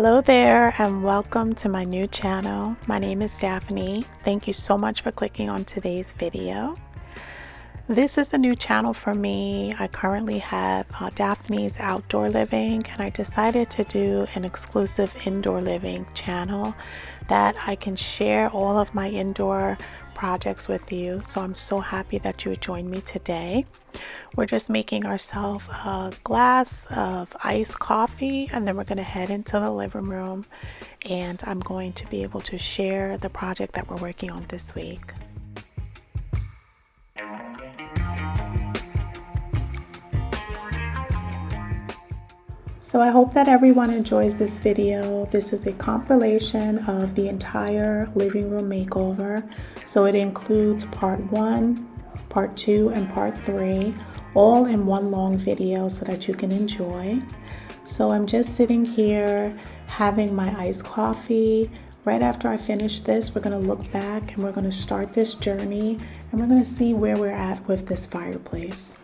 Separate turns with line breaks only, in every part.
Hello there and welcome to my new channel. My name is Daphne. Thank you so much for clicking on today's video. This is a new channel for me. I currently have Daphne's Outdoor Living, and I decided to do an exclusive indoor living channel that I can share all of my indoor projects with you. So I'm so happy that you would join me today. We're just making ourselves a glass of iced coffee, and then we're going to head into the living room, and I'm going to be able to share the project that we're working on this week. So I hope that everyone enjoys this video. This is a compilation of the entire living room makeover. So it includes part 1, part 2, and part 3, all in one long video so that you can enjoy. So I'm just sitting here having my iced coffee. Right after I finish this, we're going to look back and we're going to start this journey, and we're going to see where we're at with this fireplace.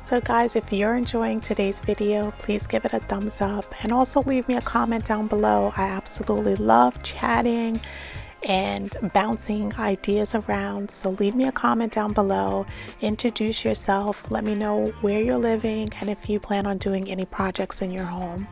So guys, if you're enjoying today's video, please give it a thumbs up and also leave me a comment down below. I absolutely love chatting and bouncing ideas around. So leave me a comment down below, introduce yourself, let me know where you're living and if you plan on doing any projects in your home.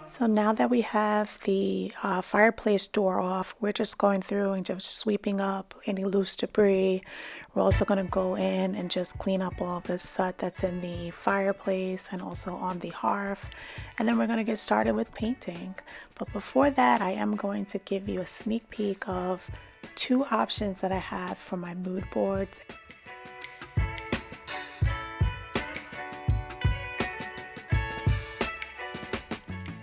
So now that we have the fireplace door off, we're just going through and just sweeping up any loose debris. We're also going to go in and just clean up all of the soot that's in the fireplace and also on the hearth. And then we're going to get started with painting. But before that, I am going to give you a sneak peek of 2 options that I have for my mood boards.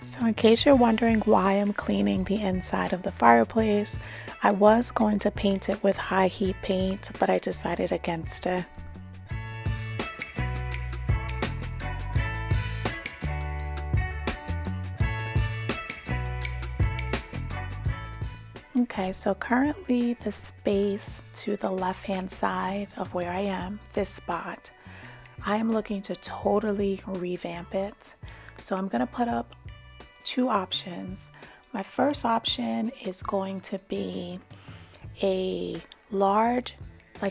So in case you're wondering why I'm cleaning the inside of the fireplace, I was going to paint it with high heat paint, but I decided against it. Okay, so currently the space to the left-hand side of where I am, this spot, I am looking to totally revamp it. So I'm going to put up 2 options. My first option is going to be a large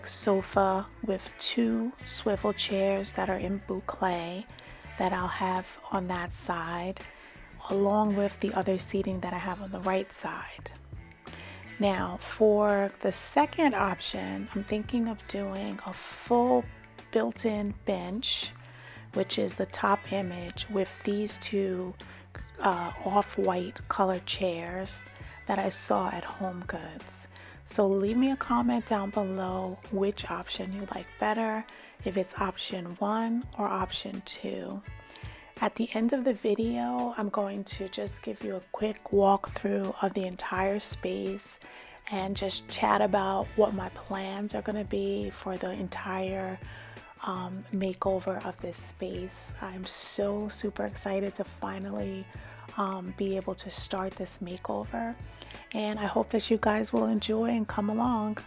sofa with 2 swivel chairs that are in boucle that I'll have on that side, along with the other seating that I have on the right side. Now for the second option, I'm thinking of doing a full built-in bench, which is the top image, with these 2 off-white colored chairs that I saw at HomeGoods. So leave me a comment down below which option you like better, if it's option 1 or option 2. At the end of the video, I'm going to just give you a quick walkthrough of the entire space and just chat about what my plans are going to be for the entire makeover of this space. I'm so super excited to finally be able to start this makeover, and I hope that you guys will enjoy and come along.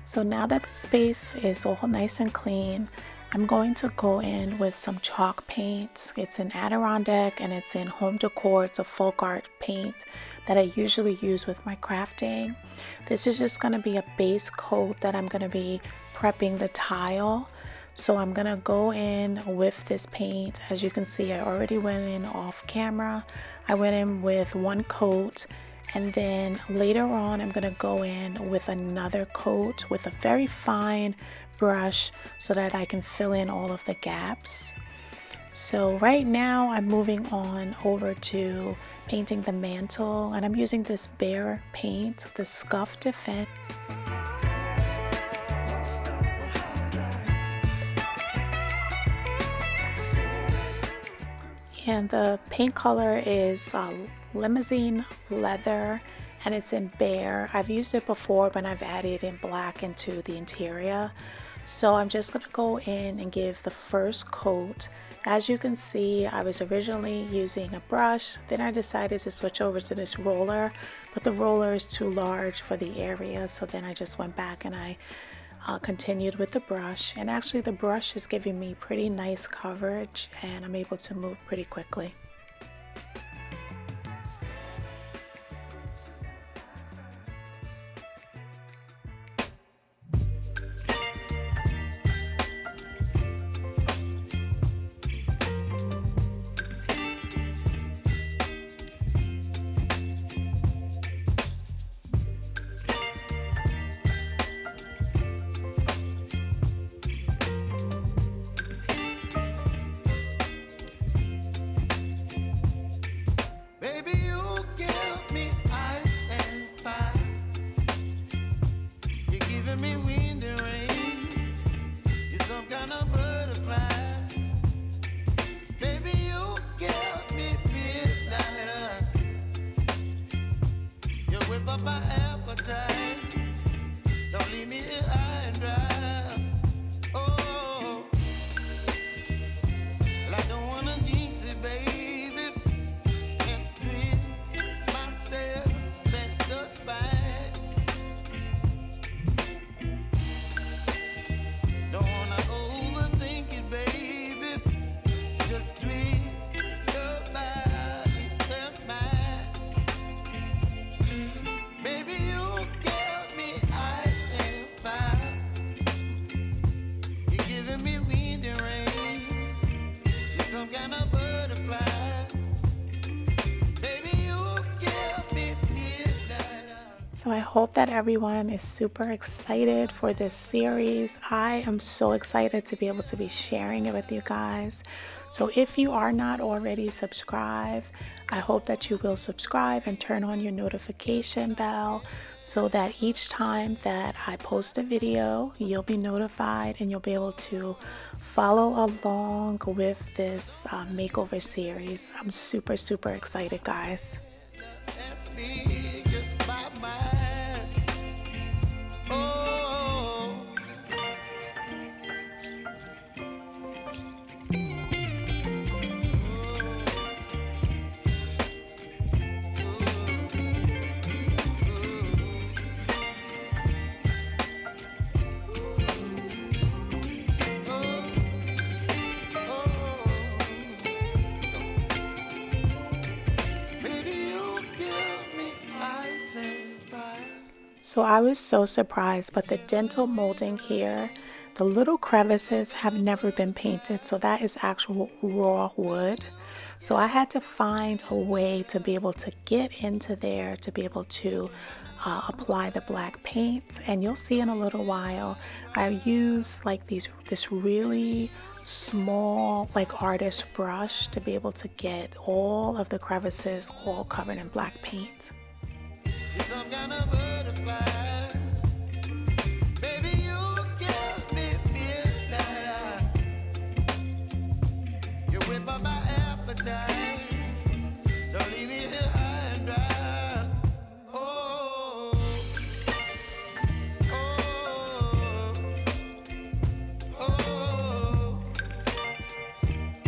So now that the space is all nice and clean, I'm going to go in with some chalk paint. It's in Adirondack and it's in home decor. It's a folk art paint that I usually use with my crafting. This is just going to be a base coat that I'm going to be prepping the tile. So I'm going to go in with this paint. As you can see, I already went in off camera. I went in with one coat. And then later on, I'm going to go in with another coat with a very fine brush so that I can fill in all of the gaps. So right now I'm moving on over to painting the mantle, and I'm using this Bear paint, the Scuff Defense. And the paint color is limousine leather, and it's in Bear. I've used it before, but I've added in black into the interior. So I'm just going to go in and give the first coat. As you can see, I was originally using a brush, then I decided to switch over to this roller, but the roller is too large for the area, so then I just went back and I continued with the brush. And actually the brush is giving me pretty nice coverage, and I'm able to move pretty quickly. So I hope that everyone is super excited for this series. I am so excited to be able to be sharing it with you guys. So if you are not already subscribed, I hope that you will subscribe and turn on your notification bell so that each time that I post a video, you'll be notified and you'll be able to follow along with this makeover series. I'm super, super excited, guys.
Oh
So I was so surprised, but the dental molding here, the little crevices have never been painted. So that is actual raw wood. So I had to find a way to be able to get into there to be able to apply the black paint. And you'll see in a little while, I use like this really small like artist brush to be able to get all of the crevices all covered in black paint. Some kind of butterfly. Baby, you give me midnight. You whip up my appetite. Don't leave me here high and dry. Oh, oh, oh, oh,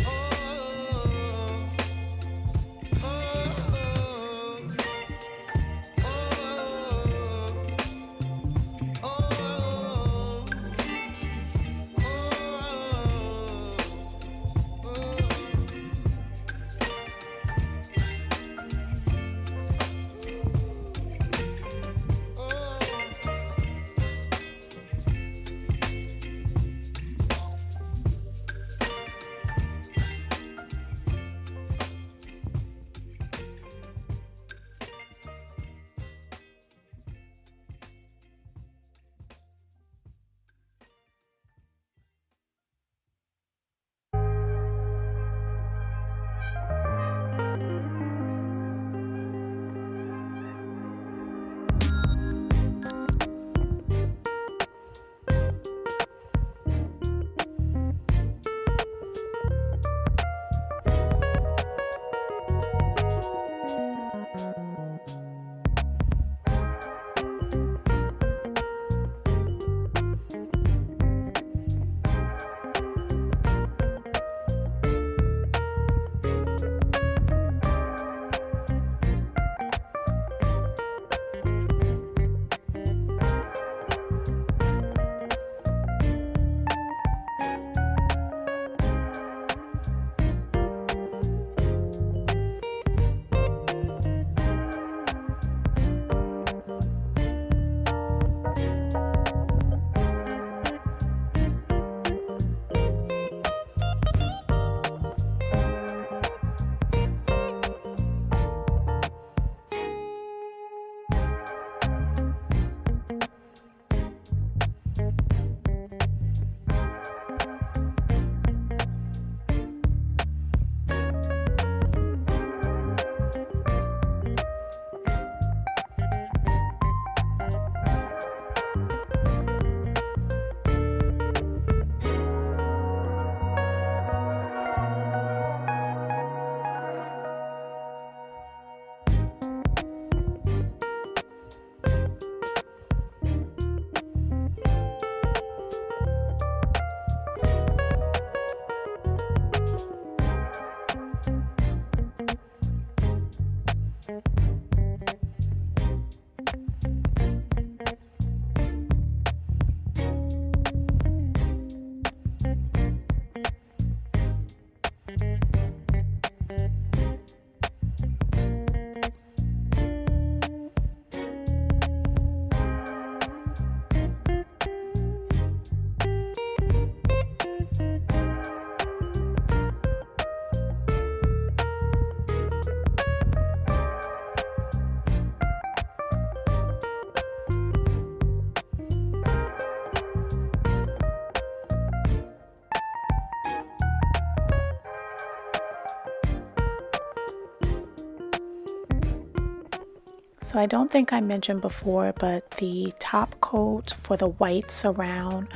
So I don't think I mentioned before, but the top coat for the white surround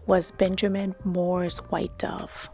was Benjamin Moore's White Dove.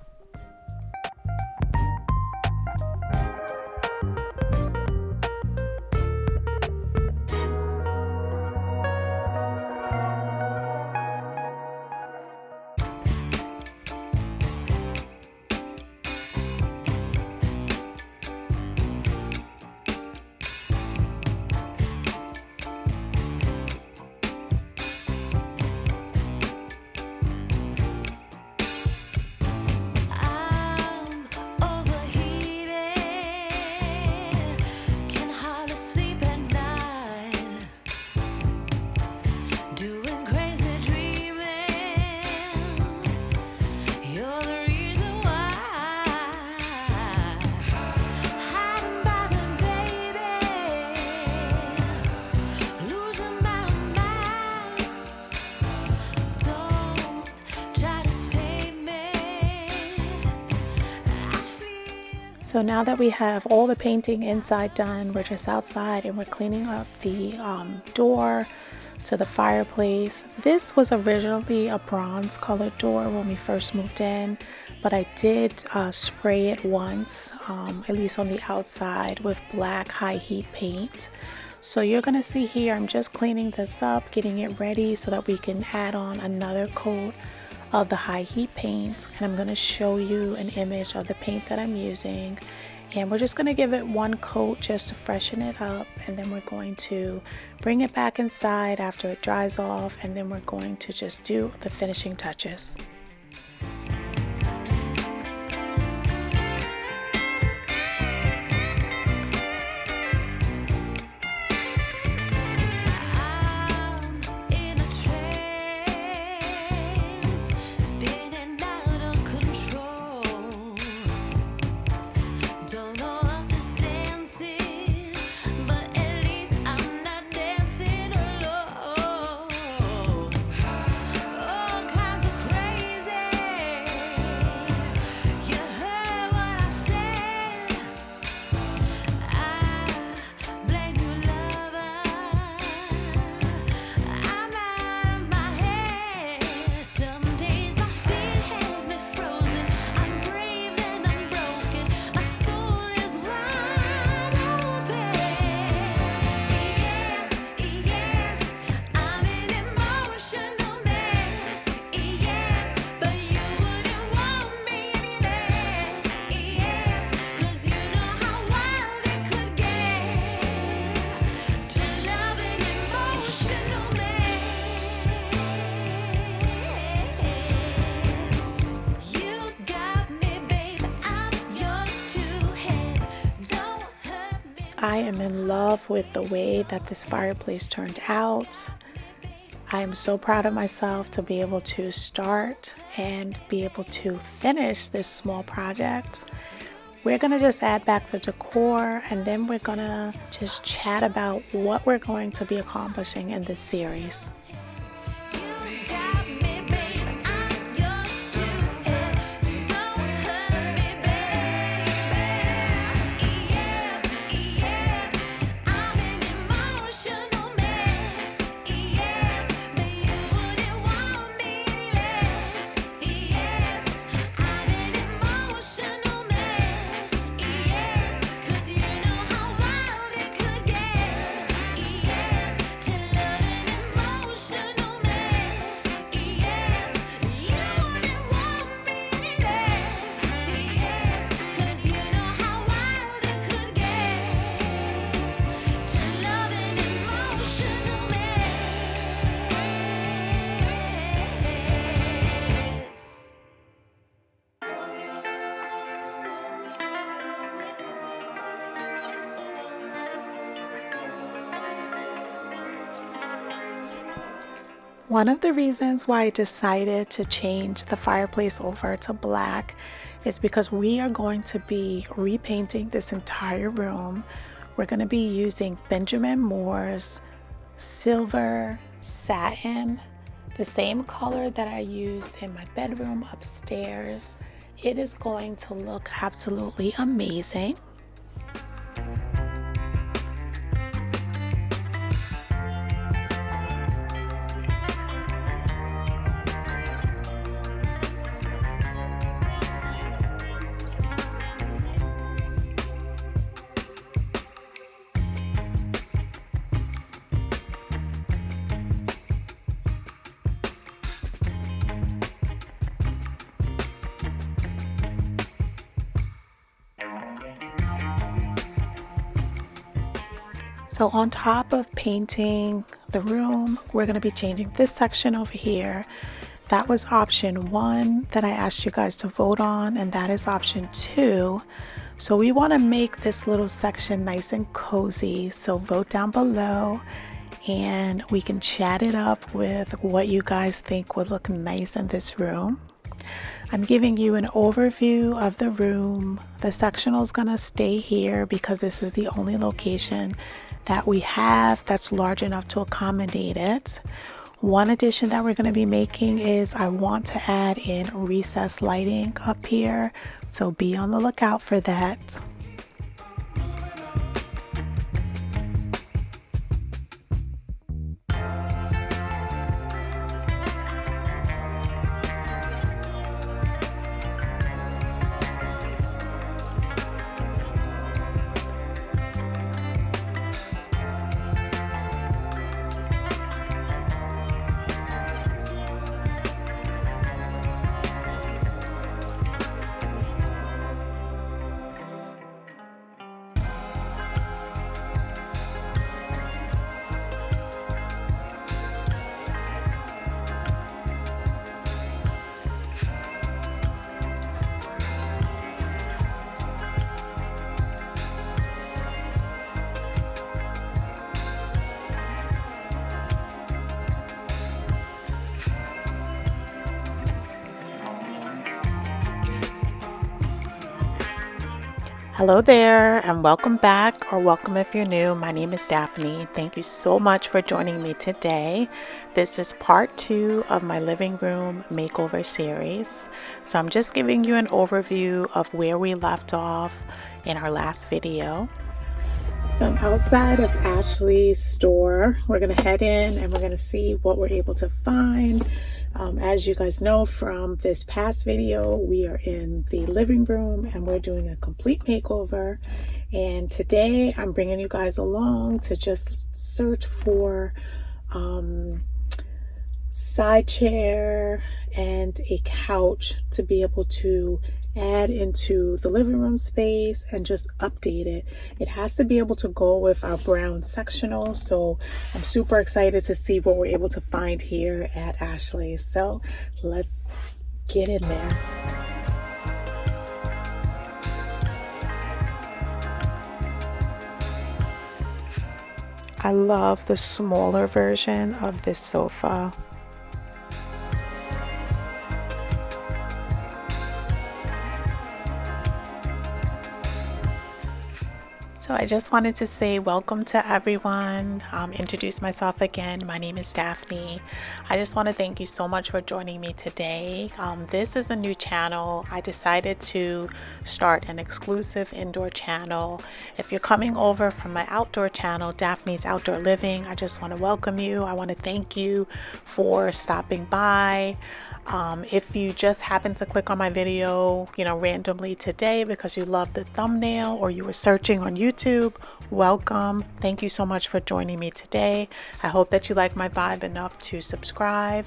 So now that we have all the painting inside done, we're just outside and we're cleaning up the door to the fireplace. This was originally a bronze colored door when we first moved in, but I did spray it once, at least on the outside, with black high heat paint. So you're gonna see here, I'm just cleaning this up, getting it ready so that we can add on another coat of the high heat paint, and I'm going to show you an image of the paint that I'm using, and we're just going to give it one coat just to freshen it up, and then we're going to bring it back inside after it dries off, and then we're going to just do the finishing touches. I am in love with the way that this fireplace turned out. I am so proud of myself to be able to start and be able to finish this small project. We're going to just add back the decor, and then we're going to just chat about what we're going to be accomplishing in this series. One of the reasons why I decided to change the fireplace over to black is because we are going to be repainting this entire room. We're going to be using Benjamin Moore's silver satin, the same color that I used in my bedroom upstairs. It is going to look absolutely amazing. So on top of painting the room, we're going to be changing this section over here. That was option 1 that I asked you guys to vote on, and that is option 2. So we want to make this little section nice and cozy. So vote down below and we can chat it up with what you guys think would look nice in this room. I'm giving you an overview of the room. The sectional is going to stay here because this is the only location that we have that's large enough to accommodate it. One addition that we're going to be making is I want to add in recessed lighting up here, so be on the lookout for that. Hello there and welcome back, or welcome if you're new. My name is Daphne. Thank you so much for joining me today. This is part 2 of my living room makeover series. So I'm just giving you an overview of where we left off in our last video. So I'm outside of Ashley's store. We're going to head in and we're going to see what we're able to find. As you guys know from this past video, we are in the living room and we're doing a complete makeover. And today I'm bringing you guys along to just search for side chair and a couch to be able to add into the living room space and just update it. It has to be able to go with our brown sectional, so I'm super excited to see what we're able to find here at Ashley's. So let's get in there. I love the smaller version of this sofa. So I just wanted to say welcome to everyone, introduce myself again. My name is Daphne. I just want to thank you so much for joining me today. This is a new channel. I decided to start an exclusive indoor channel. If you're coming over from my outdoor channel, Daphne's Outdoor Living, I just want to welcome you. I want to thank you for stopping by. If you just happen to click on my video, randomly today because you love the thumbnail or you were searching on YouTube, welcome. Thank you so much for joining me today. I hope that you like my vibe enough to subscribe.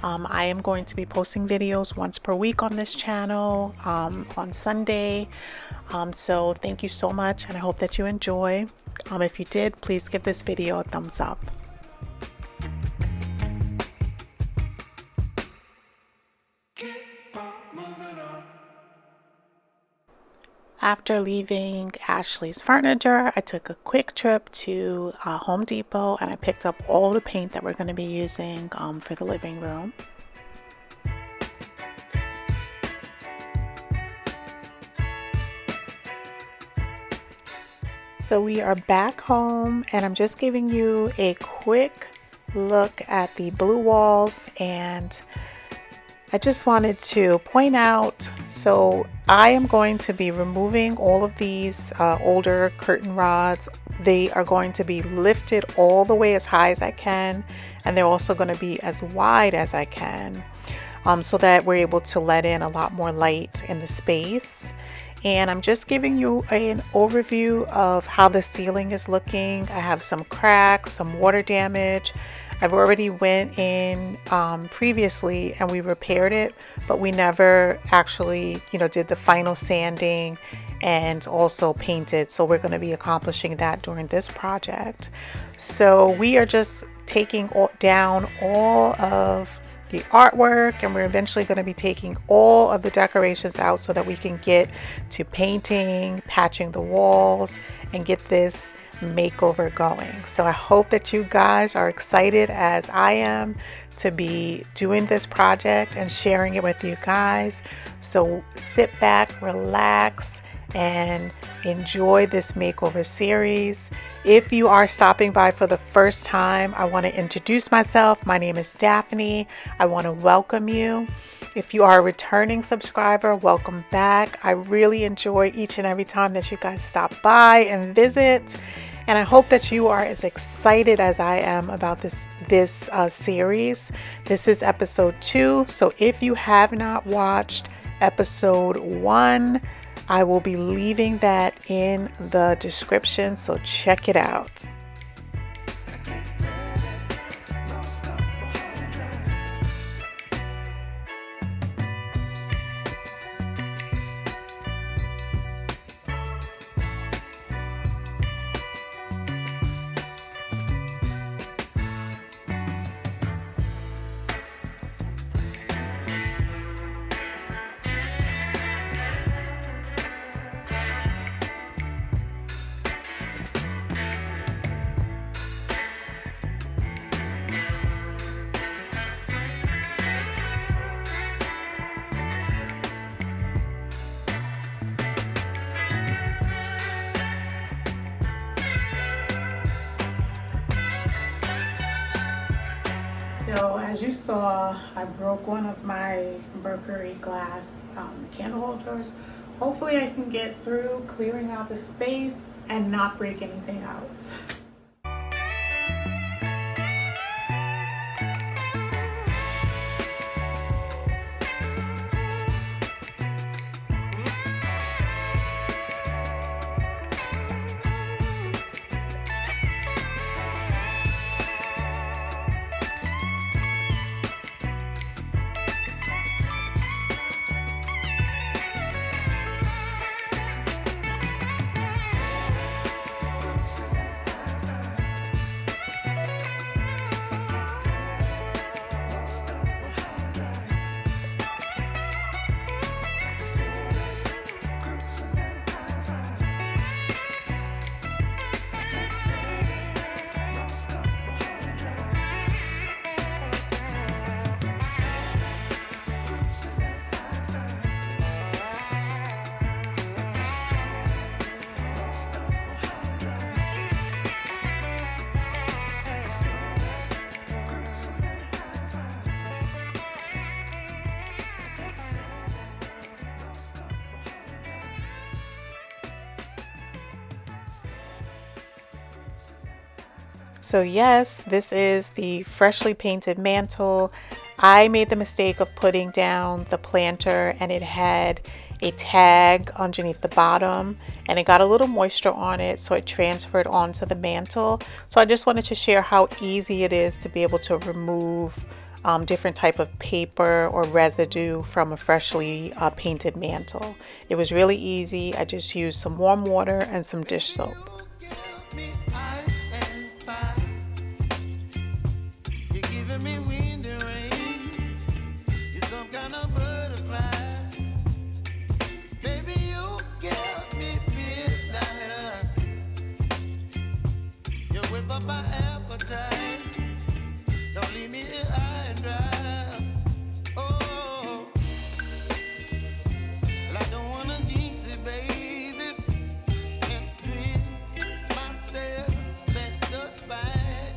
I am going to be posting videos once per week on this channel on Sunday. So thank you so much and I hope that you enjoy. If you did, please give this video a thumbs up. After leaving Ashley's Furniture, I took a quick trip to Home Depot and I picked up all the paint that we're going to be using for the living room. So we are back home and I'm just giving you a quick look at the blue walls, and I just wanted to point out, so I am going to be removing all of these older curtain rods. They are going to be lifted all the way as high as I can, and they're also going to be as wide as I can, so that we're able to let in a lot more light in the space. And I'm just giving you an overview of how the ceiling is looking. I have some cracks, some water damage. I've already went in previously and we repaired it, but we never actually, did the final sanding and also painted. So we're going to be accomplishing that during this project. So we are just taking down all of the artwork, and we're eventually going to be taking all of the decorations out so that we can get to painting, patching the walls, and get this makeover going. So I hope that you guys are excited as I am to be doing this project and sharing it with you guys. So sit back, relax, and enjoy this makeover series. If you are stopping by for the first time, I want to introduce myself. My name is Daphne. I want to welcome you. If you are a returning subscriber, welcome back. I really enjoy each and every time that you guys stop by and visit. And I hope that you are as excited as I am about this series. This is episode 2. So if you have not watched episode 1, I will be leaving that in the description. So check it out. So as you saw, I broke one of my Mercury glass candle holders. Hopefully I can get through clearing out the space and not break anything else. So yes, this is the freshly painted mantle. I made the mistake of putting down the planter and it had a tag underneath the bottom and it got a little moisture on it, so it transferred onto the mantle. So I just wanted to share how easy it is to be able to remove different type of paper or residue from a freshly painted mantle. It was really easy. I just used some warm water and some dish soap.
My appetite, don't leave me here high and dry. Oh, well, I don't wanna jinx it, baby, and twist myself at the spine.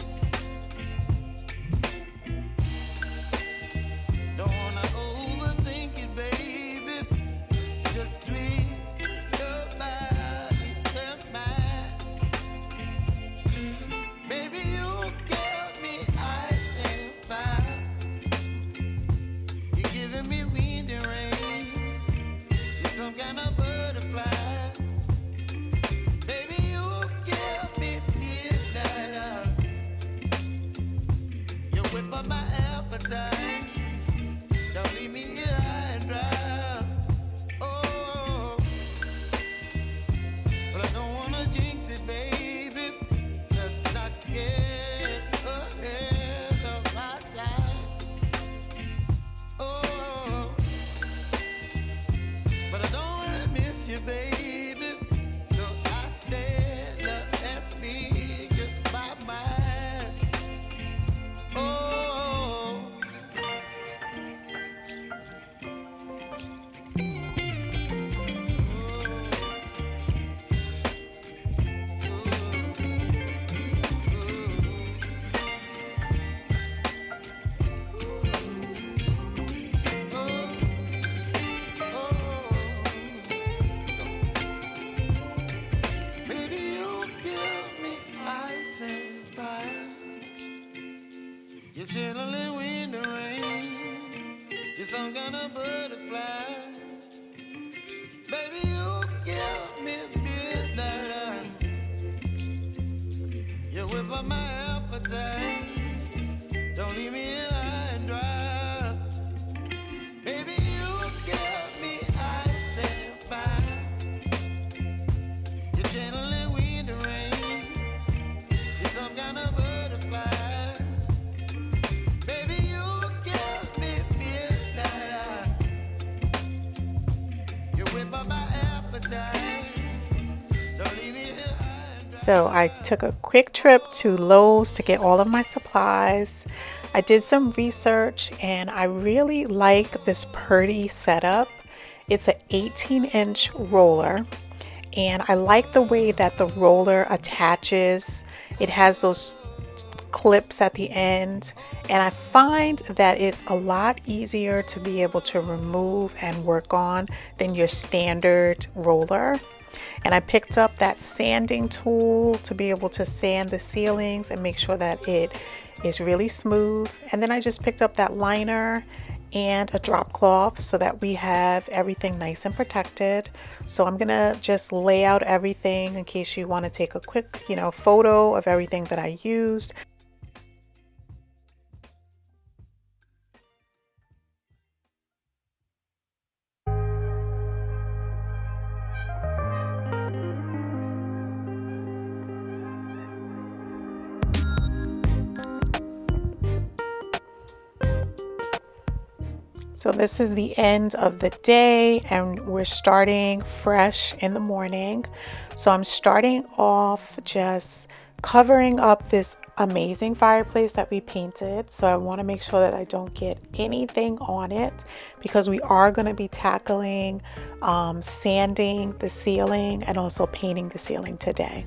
Don't wanna overthink it, baby. It's just twist your body and mine. Baby, you give me ice and fire. You're giving me wind and rain. You're some kind of butterfly. Baby, you give me midnight. You whip up my appetite. Don't leave me here high and dry. Oh, but I don't wanna jinx it, baby. Let's not get ahead of my time. Oh, but I don't wanna miss you, baby. So I stand up and speak my mind. Oh, some kind of butterfly. Baby, you give me midnight. You whip up my appetite. Don't leave me here high and dry. Baby, you give me ice and fire. You're channeling wind and rain. You're some kind of butterfly. Baby, you give me midnight. You whip up my appetite. Don't leave me here high and dry.
So I took a quick trip to Lowe's to get all of my supplies. I did some research and I really like this Purdy setup. It's an 18-inch roller and I like the way that the roller attaches. It has those clips at the end and I find that it's a lot easier to be able to remove and work on than your standard roller. And I picked up that sanding tool to be able to sand the ceilings and make sure that it is really smooth. And then I just picked up that liner and a drop cloth so that we have everything nice and protected. So I'm gonna just lay out everything in case you want to take a quick, photo of everything that I used. So this is the end of the day and we're starting fresh in the morning. So I'm starting off just covering up this amazing fireplace that we painted. So I want to make sure that I don't get anything on it because we are going to be tackling sanding the ceiling and also painting the ceiling today.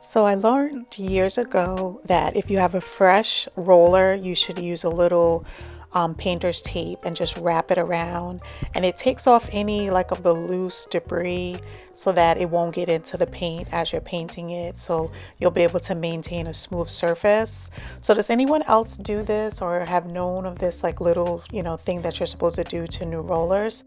So I learned years ago that if you have a fresh roller, you should use a little painter's tape and just wrap it around, and it takes off any of the loose debris so that it won't get into the paint as you're painting it, so you'll be able to maintain a smooth surface. So does anyone else do this or have known of this little thing that you're supposed to do to new rollers?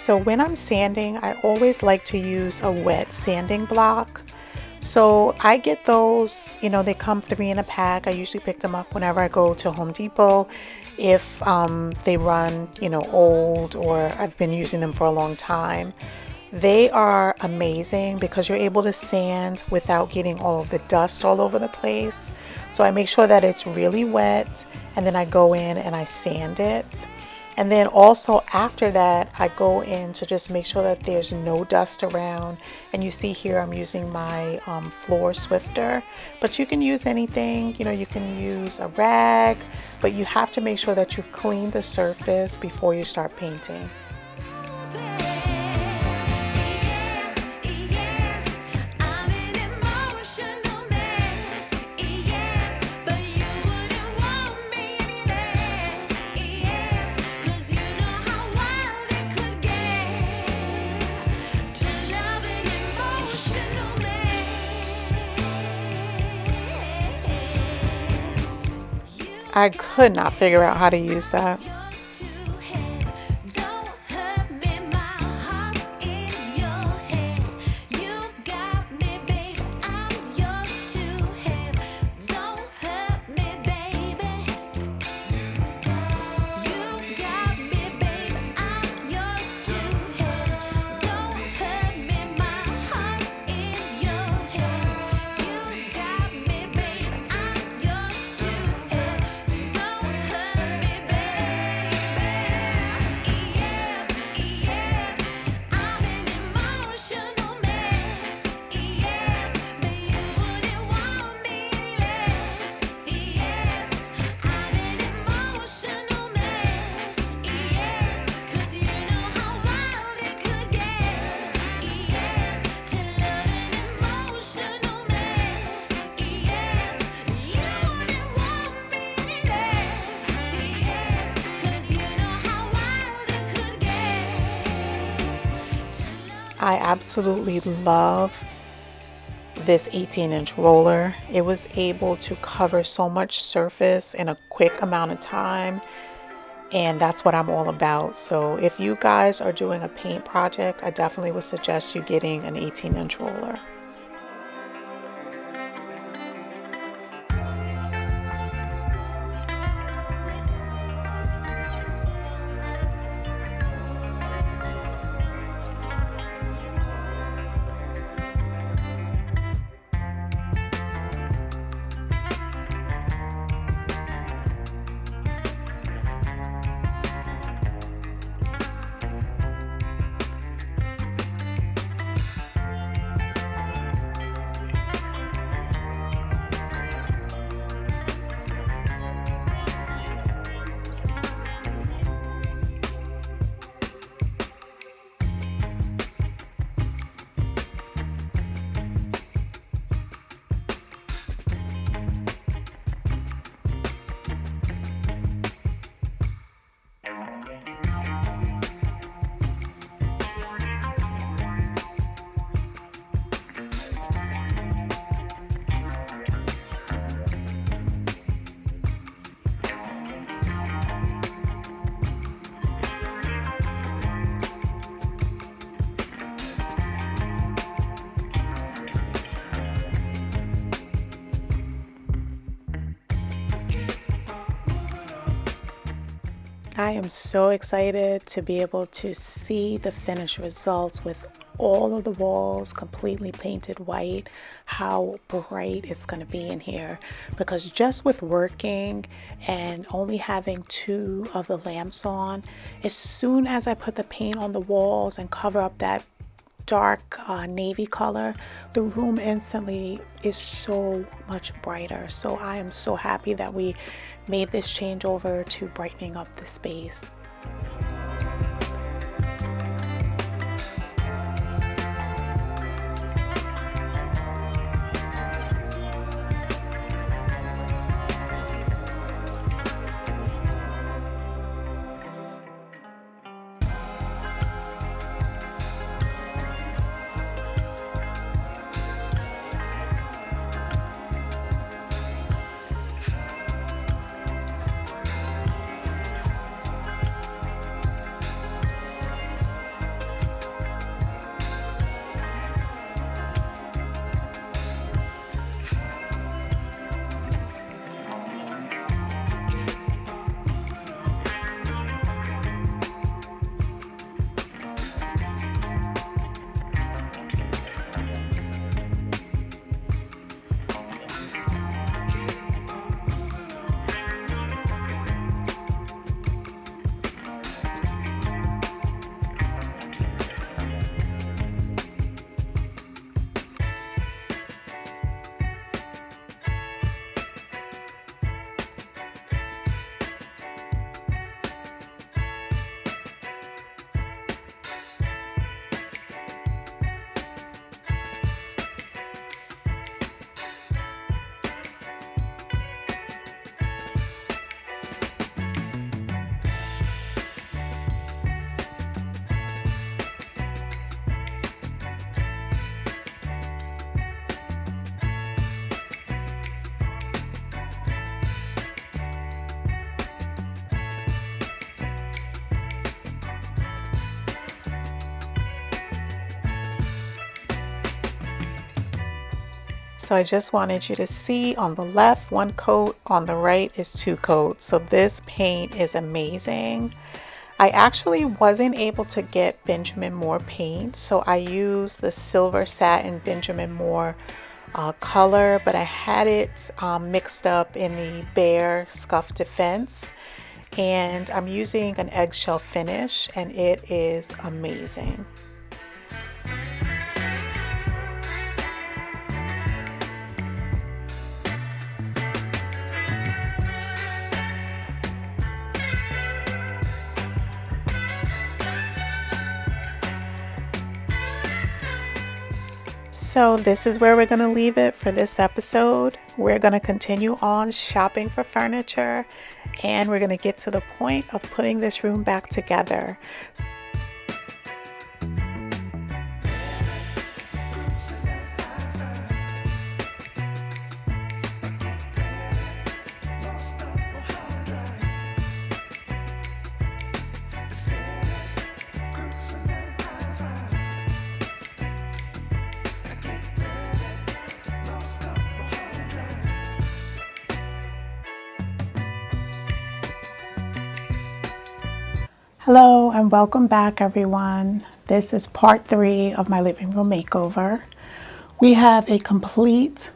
So when I'm sanding, I always like to use a wet sanding block. So I get those, they come 3 in a pack. I usually pick them up whenever I go to Home Depot. If they run, old, or I've been using them for a long time. They are amazing because you're able to sand without getting all of the dust all over the place. So I make sure that it's really wet, and then I go in and I sand it. And then also after that, I go in to just make sure that there's no dust around. And you see here, I'm using my floor swifter, but you can use anything, you can use a rag, but you have to make sure that you clean the surface before you start painting. I could not figure out how to use that. I absolutely love this 18-inch roller. It was able to cover so much surface in a quick amount of time, and that's what I'm all about. So if you guys are doing a paint project, I definitely would suggest you getting an 18-inch roller. I am so excited to be able to see the finished results with all of the walls completely painted white, how bright it's going to be in here. Because just with working and only having 2 of the lamps on, as soon as I put the paint on the walls and cover up that dark navy color, the room instantly is so much brighter. So I am so happy that we made this change over to brightening up the space. So I just wanted you to see on the left 1 coat, on the right is 2 coats. So this paint is amazing. I actually wasn't able to get Benjamin Moore paint, so I used the silver satin Benjamin Moore color, but I had it mixed up in the Bear Scuff Defense, and I'm using an eggshell finish, and it is amazing. So this is where we're going to leave it for this episode. We're going to continue on shopping for furniture, and we're going to get to the point of putting this room back together. Hello and welcome back, everyone. This is part 3 of my living room makeover. We have a complete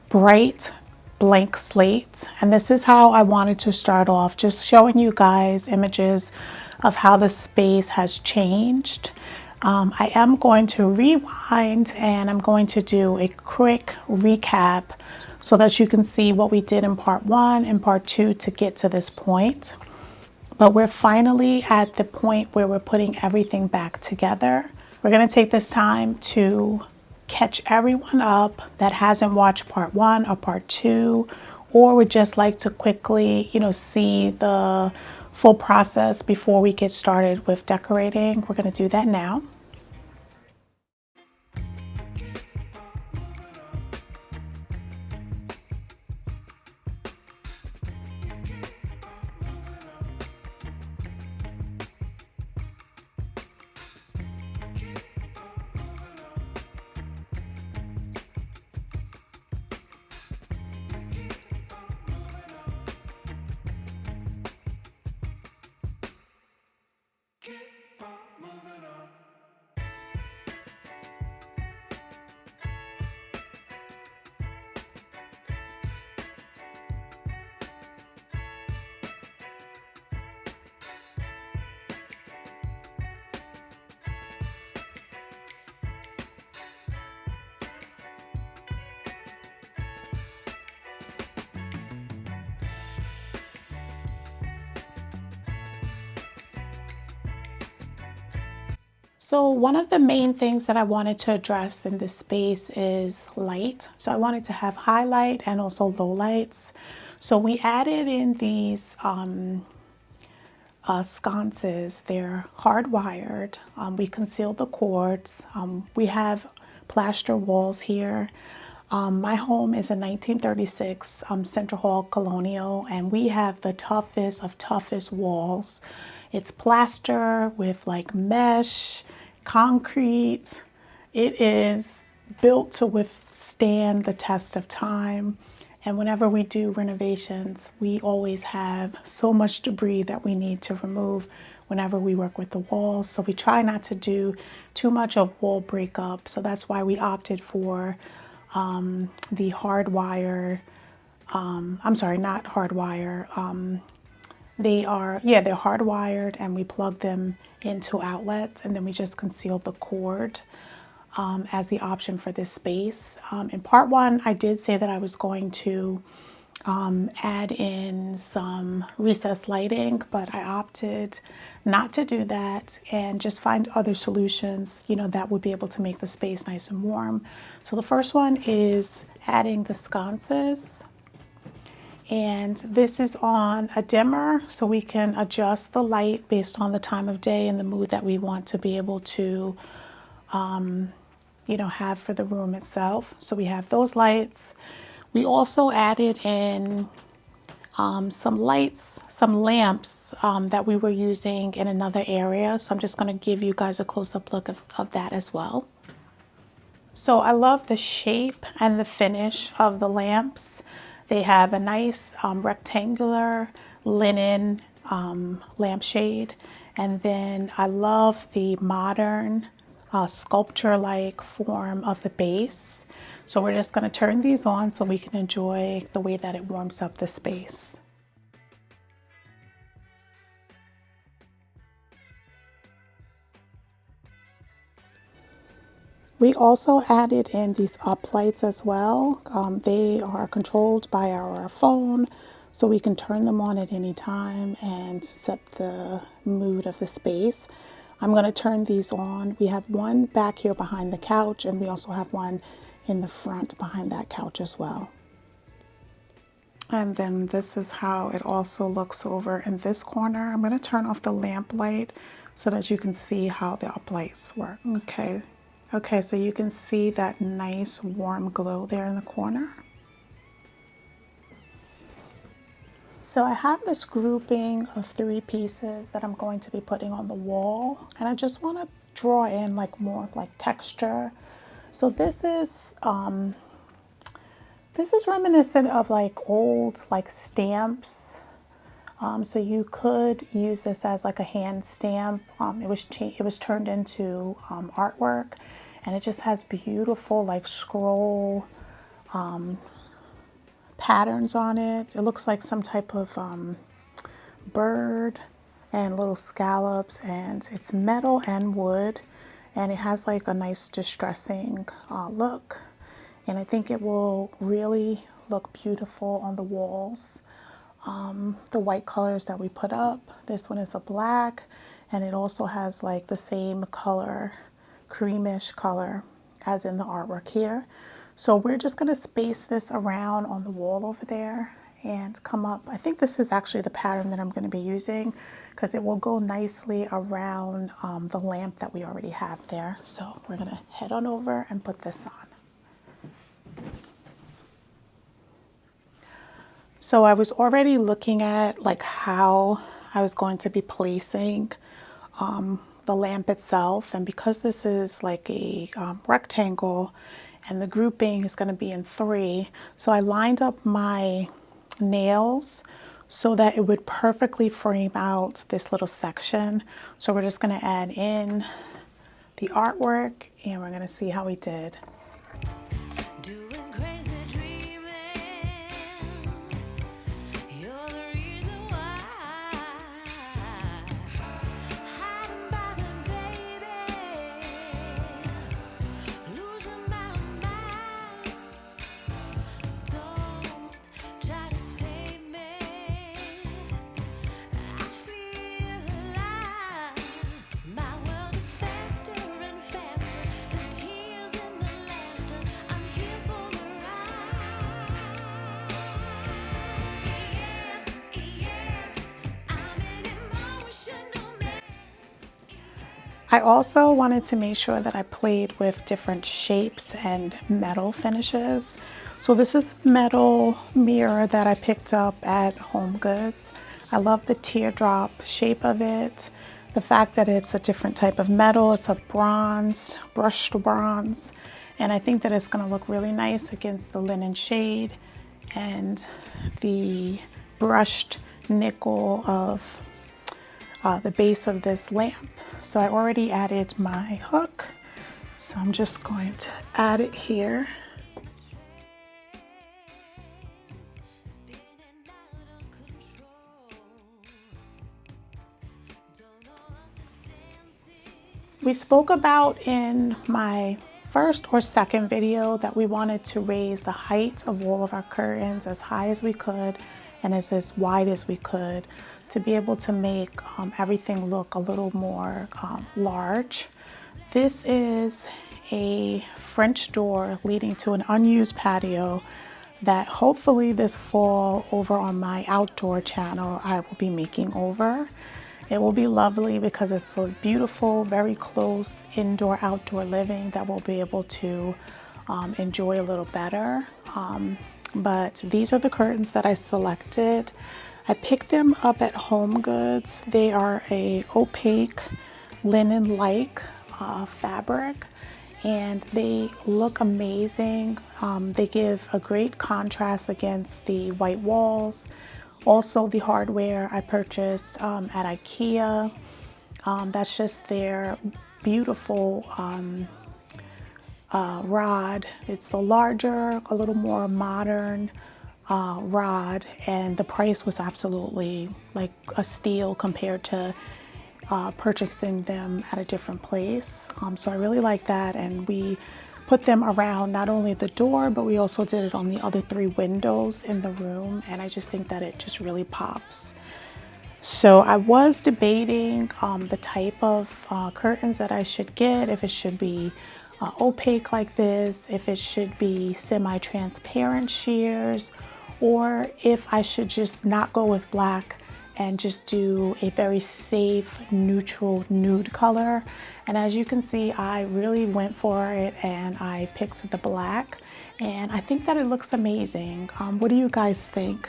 bright blank slate, and this is how I wanted to start off, just showing you guys images of how the space has changed. I am going to rewind and I'm going to do a quick recap so that you can see what we did in part 1 and part 2 to get to this point. But we're finally at the point where we're putting everything back together. We're going to take this time to catch everyone up that hasn't watched part 1 or part 2, or would just like to quickly, see the full process before we get started with decorating. We're going to do that now. So one of the main things that I wanted to address in this space is light. So I wanted to have highlight and also low lights. So we added in these sconces. They're hardwired. We concealed the cords. We have plaster walls here. My home is a 1936 Central Hall Colonial, and we have the toughest of toughest walls. It's plaster with like mesh, concrete. It is built to withstand the test of time. And whenever we do renovations, we always have so much debris that we need to remove whenever we work with the walls. So we try not to do too much of wall breakup. So that's why we opted for the hardwire. I'm sorry, not hardwire. They're hardwired, and we plug them into outlets, and then we just conceal the cord as the option for this space. In part 1, I did say that I was going to add in some recessed lighting, but I opted not to do that and just find other solutions, that would be able to make the space nice and warm. So the first one is adding the sconces. And this is on a dimmer, so we can adjust the light based on the time of day and the mood that we want to be able to, have for the room itself. So we have those lights. We also added in some lights, some lamps that we were using in another area. So I'm just going to give you guys a close-up look of that as well. So I love the shape and the finish of the lamps. They have a nice rectangular linen lampshade. And then I love the modern sculpture-like form of the base. So we're just going to turn these on so we can enjoy the way that it warms up the space. We also added in these uplights as well. They are controlled by our phone, so we can turn them on at any time and set the mood of the space. I'm going to turn these on. We have one back here behind the couch, and we also have one in the front behind that couch as well. And then this is how it also looks over in this corner. I'm going to turn off the lamp light so that you can see how the uplights work. Okay, so you can see that nice warm glow there in the corner. So I have this grouping of 3 pieces that I'm going to be putting on the wall, and I just want to draw in like more of like texture. So this is reminiscent of like old like stamps. So you could use this as like a hand stamp. It was turned into artwork, and it just has beautiful like scroll patterns on it. It looks like some type of bird and little scallops, and it's metal and wood, and it has like a nice distressing look, and I think it will really look beautiful on the walls. The white colors that we put up, this one is a black, and it also has like the same color, creamish color as in the artwork here. So we're just going to space this around on the wall over there and come up. I think this is actually the pattern that I'm going to be using because it will go nicely around the lamp that we already have there. So we're going to head on over and put this on. So I was already looking at like how I was going to be placing the lamp itself, and because this is like a rectangle and the grouping is going to be in 3, so I lined up my nails so that it would perfectly frame out this little section. So we're just going to add in the artwork and we're going to see how we did. I also wanted to make sure that I played with different shapes and metal finishes. So this is a metal mirror that I picked up at HomeGoods. I love the teardrop shape of it. The fact that it's a different type of metal, it's a bronze, brushed bronze. And I think that it's gonna look really nice against the linen shade and the brushed nickel of the base of this lamp. So I already added my hook, so I'm just going to add it here. We spoke about in my first or second video that we wanted to raise the height of all of our curtains as high as we could and as wide as we could, to be able to make everything look a little more large. This is a French door leading to an unused patio that hopefully this fall over on my outdoor channel I will be making over. It will be lovely because it's a beautiful, very close indoor-outdoor living that we'll be able to enjoy a little better. But these are the curtains that I selected. I picked them up at HomeGoods. They are a opaque linen-like fabric, and they look amazing. They give a great contrast against the white walls. Also, the hardware I purchased at IKEA. That's just their beautiful rod. It's a larger, a little more modern rod, and the price was absolutely like a steal compared to purchasing them at a different place. So I really like that, and we put them around not only the door, but we also did it on the other 3 windows in the room, and I just think that it just really pops. So I was debating the type of curtains that I should get, if it should be opaque like this, if it should be semi-transparent sheers, or if I should just not go with black and just do a very safe neutral nude color. And as you can see, I really went for it and I picked the black, and I think that it looks amazing. What do you guys think?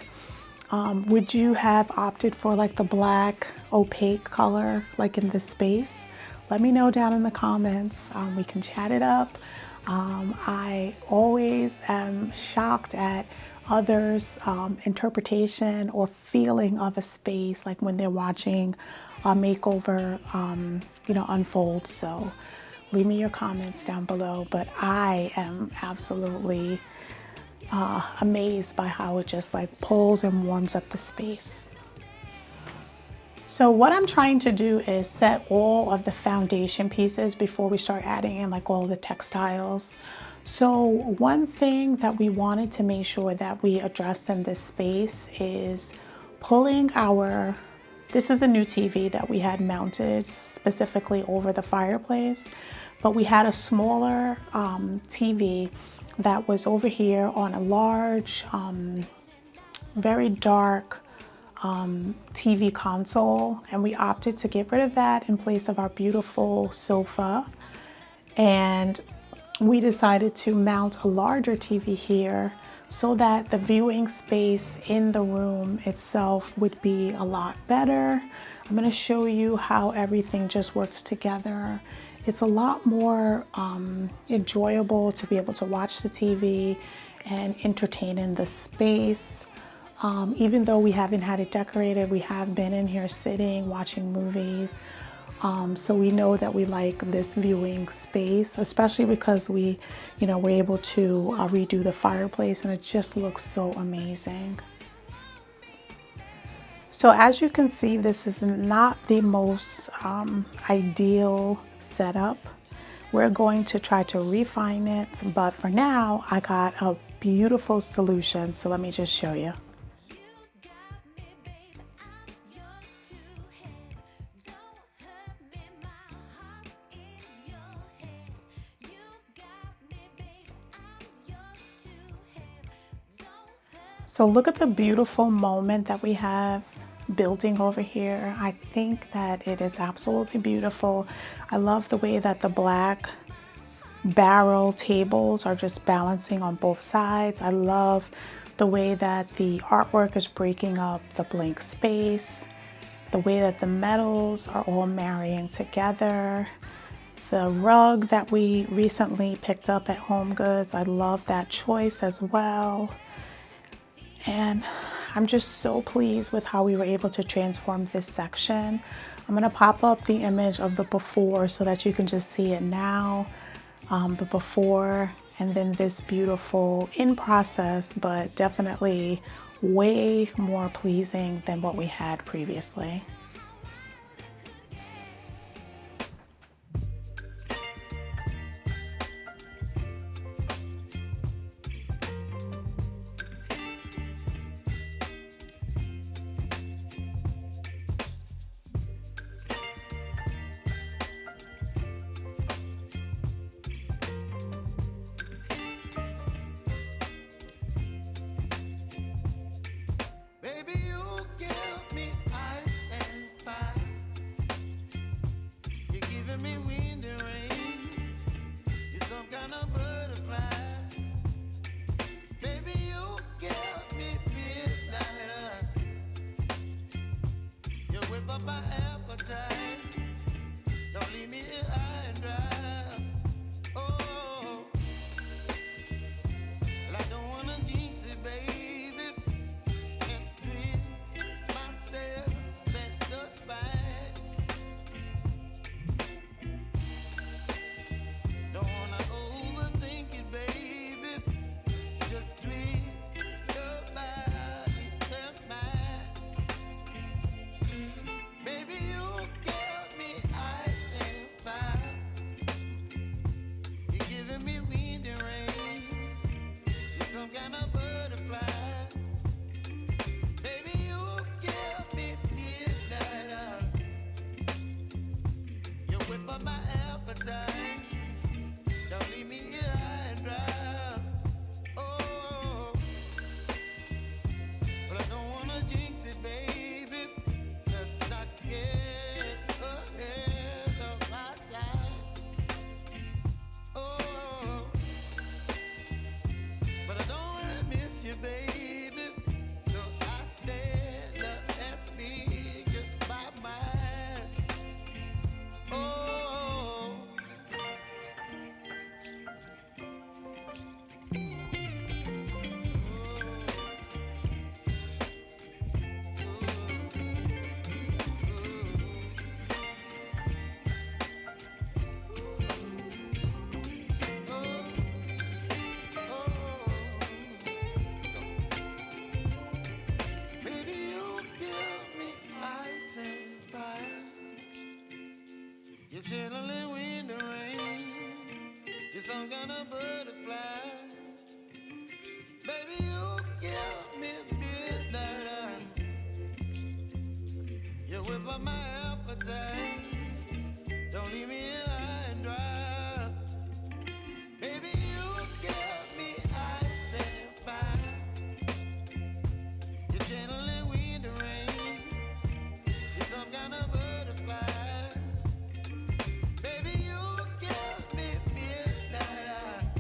Would you have opted for like the black opaque color like in this space? Let me know down in the comments. We can chat it up. I always am shocked at others' interpretation or feeling of a space, like when they're watching a makeover, unfold. So leave me your comments down below. But I am absolutely amazed by how it just like pulls and warms up the space. So what I'm trying to do is set all of the foundation pieces before we start adding in like all the textiles. So one thing that we wanted to make sure that we address in this space is pulling this is a new TV that we had mounted specifically over the fireplace, but we had a smaller TV that was over here on a large, very dark TV console, and we opted to get rid of that in place of our beautiful sofa. And we decided to mount a larger TV here so that the viewing space in the room itself would be a lot better. I'm going to show you how everything just works together. It's a lot more enjoyable to be able to watch the TV and entertain in the space. Even though we haven't had it decorated, we have been in here sitting, watching movies. So we know that we like this viewing space, especially because we, we're able to redo the fireplace, and it just looks so amazing. So as you can see, this is not the most ideal setup. We're going to try to refine it, but for now, I got a beautiful solution. So let me just show you. So look at the beautiful moment that we have building over here. I think that it is absolutely beautiful. I love the way that the black barrel tables are just balancing on both sides. I love the way that the artwork is breaking up the blank space, the way that the metals are all marrying together. The rug that we recently picked up at HomeGoods, I love that choice as well. And I'm just so pleased with how we were able to transform this section. I'm gonna pop up the image of the before so that you can just see it now, the before, and then this beautiful in process, but definitely way more pleasing than what we had previously.
Baby, you give me ice and fire. You're giving me wind and rain. You're some kind of butterfly. Baby, you give me midnight. You whip up my appetite. Don't leave me here high and dry. Oh, some kind of butterfly. Baby, you give me midnight. You whip up my appetite. Don't leave me here high and dry. Baby, you give me ice and fire. You're channeling wind and rain. You're some kind of butterfly. Baby, you give me midnight.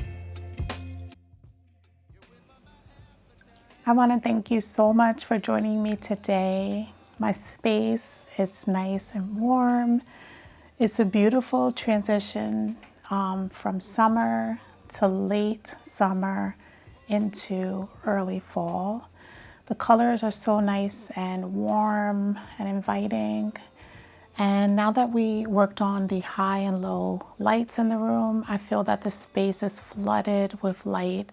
I want to thank you so much for joining me today. My space is nice and warm. It's a beautiful transition from summer to late summer into early fall. The colors are so nice and warm and inviting. And now that we worked on the high and low lights in the room, I feel that the space is flooded with light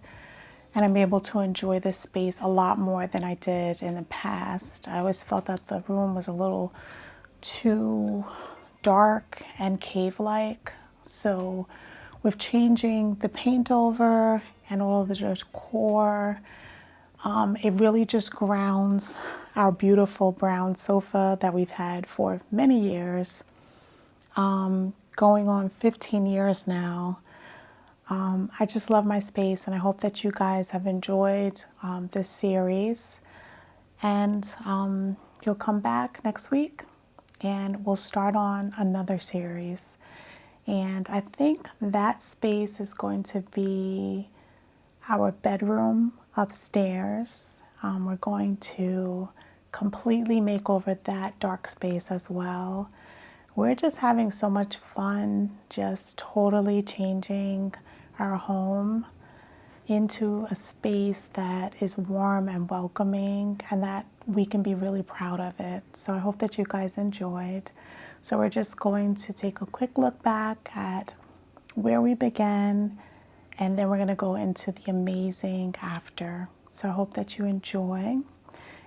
and I'm able to enjoy this space a lot more than I did in the past. I always felt that the room was a little too dark and cave-like. So with changing the paint over and all of the decor, it really just grounds our beautiful brown sofa that we've had for many years, going on 15 years now. I just love my space and I hope that you guys have enjoyed this series, and you'll come back next week and we'll start on another series. And I think that space is going to be our bedroom upstairs. We're going to completely make over that dark space as well. We're just having so much fun, just totally changing our home into a space that is warm and welcoming and that we can be really proud of it. So I hope that you guys enjoyed. So we're just going to take a quick look back at where we began, and then we're going to go into the amazing after. So I hope that you enjoy.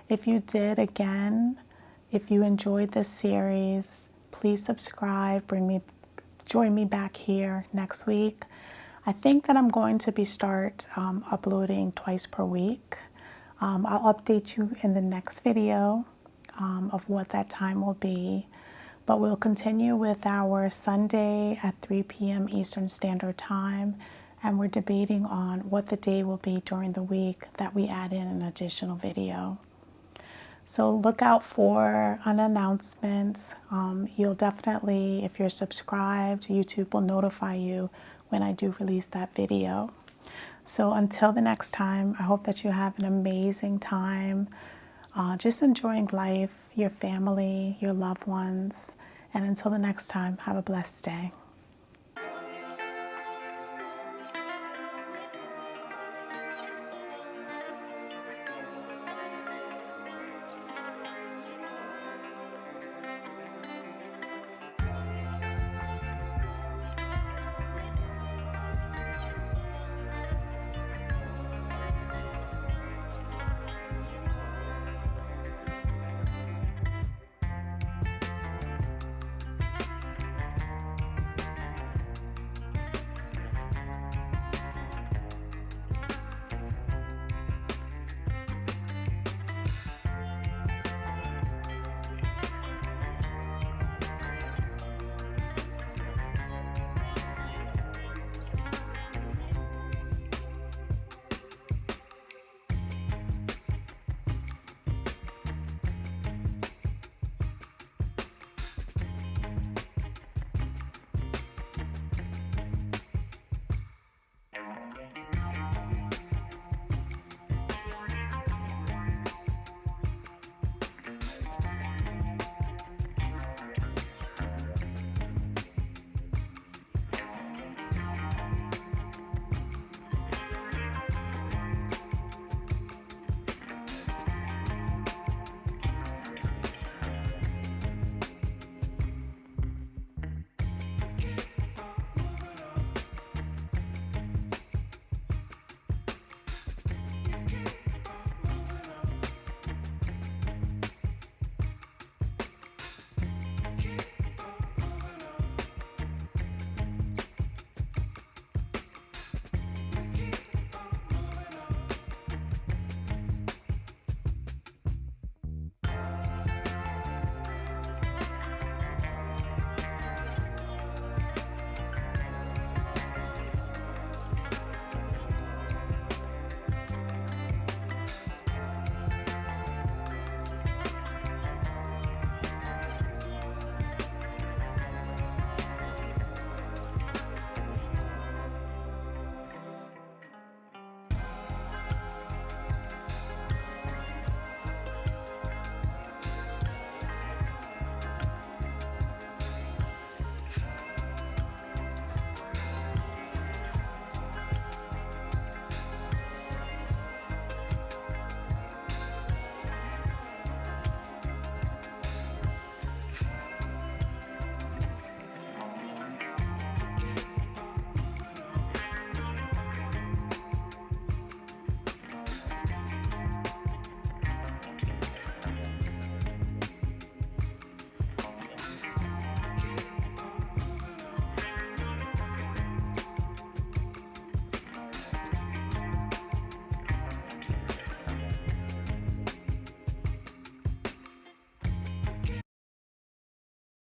If you did, again, if you enjoyed this series, please subscribe, join me back here next week. I think that I'm going to start uploading twice per week. I'll update you in the next video of what that time will be. But we'll continue with our Sunday at 3 p.m. Eastern Standard Time. And we're debating on what the day will be during the week that we add in an additional video. So look out for an announcement. You'll definitely, if you're subscribed, YouTube will notify you when I do release that video. So until the next time, I hope that you have an amazing time, just enjoying life, your family, your loved ones. And until the next time, have a blessed day.